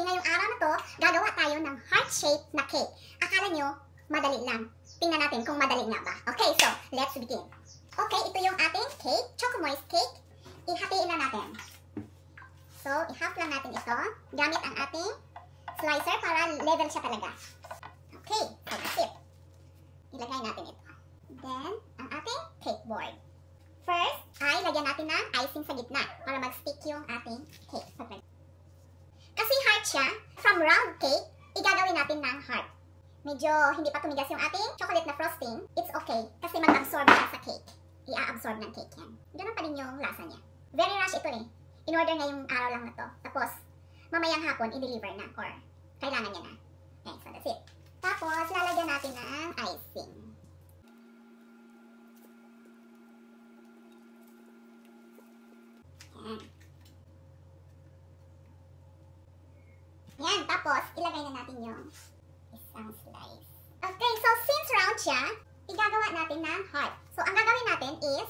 ngayong araw na to, gagawa tayo ng heart-shaped na cake. Akala nyo, madali lang. Tingnan natin kung madali nga ba. Okay, so, let's begin. Okay, ito yung ating cake, Choco Moist cake. Ihatiin na natin. So, i-half lang natin ito gamit ang ating slicer para level siya talaga. Okay, so that's it. Ilagay natin ito. Then, ang ating cake board. First, ay lagyan natin ng icing sa gitna para mag-stick yung ating cake. Kasi heart siya, from round cake, igagawin natin ng heart. Medyo hindi pa tumigas yung ating chocolate na frosting, it's okay kasi mag-absorb siya sa cake. I-absorb ng cake yan. Ganun pa rin yung lasa niya. Very rush ito eh. In-order ngayong araw lang na to. Tapos, mamayang hapon, i-deliver na or kailangan niya na. Okay, so that's it. Tapos, lalagyan natin ng icing. Yan. Yan, tapos, ilagay na natin yung isang slice. Okay, so since round siya, igagawa natin ng heart. So, ang gagawin natin is,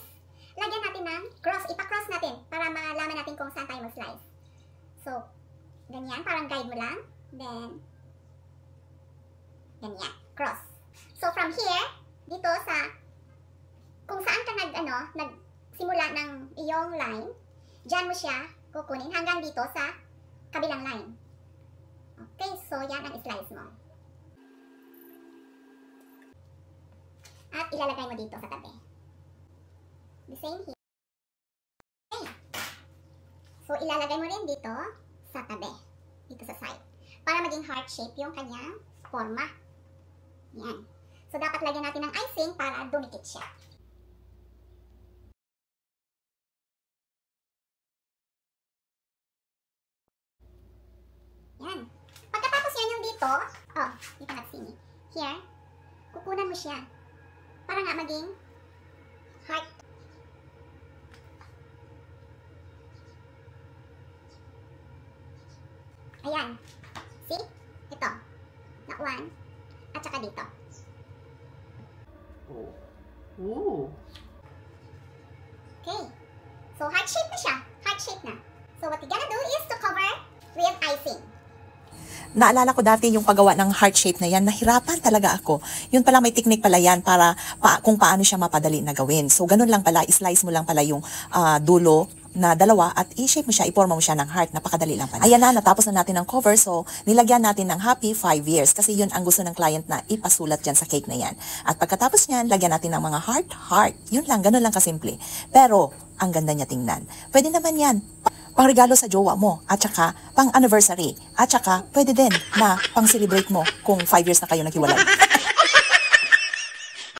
lagyan natin ng cross, ipa-cross natin para malaman natin kung saan tayo mag-slice. So, ganyan, parang guide mo lang. Then, ganyan, cross. So, from here, dito sa, kung saan ka nagsimula ng iyong line, dyan mo siya kukunin hanggang dito sa kabilang line. Okay, so yan ang slice mo. At ilalagay mo dito sa tabi. The same here. Okay. So, ilalagay mo rin dito sa tabi. Dito sa side. Para maging heart shape yung kanyang forma. Yan. So, dapat lagyan natin ng icing para dumikit siya. Yan. Pagkatapos yan yung dito, oh, you cannot see me. Here, kukunan mo siya. Para nga maging heart. Ayan. See? Ito. Na one. At saka dito. Oh. Ooh. Okay. So, heart shape na siya. Heart shape na. So, what you gonna do is to cover with icing. Naalala ko dati yung paggawa ng heart shape na yan, nahirapan talaga ako. Yun pala, may technique pala yan para kung paano siya mapadali na gawin. So, ganun lang pala, islice mo lang pala yung dulo na dalawa at i-shape mo siya, iporma mo siya ng heart. Napakadali lang pala. Ayan na, natapos na natin ang cover. So, nilagyan natin ng happy 5 years kasi yun ang gusto ng client na ipasulat dyan sa cake na yan. At pagkatapos niyan, lagyan natin ng mga heart. Yun lang, ganun lang kasimple. Pero, ang ganda niya tingnan. Pwede naman yan pangregalo sa jowa mo, at saka pang anniversary, at saka pwede din na pang celebrate mo kung 5 years na kayo naghiwalay.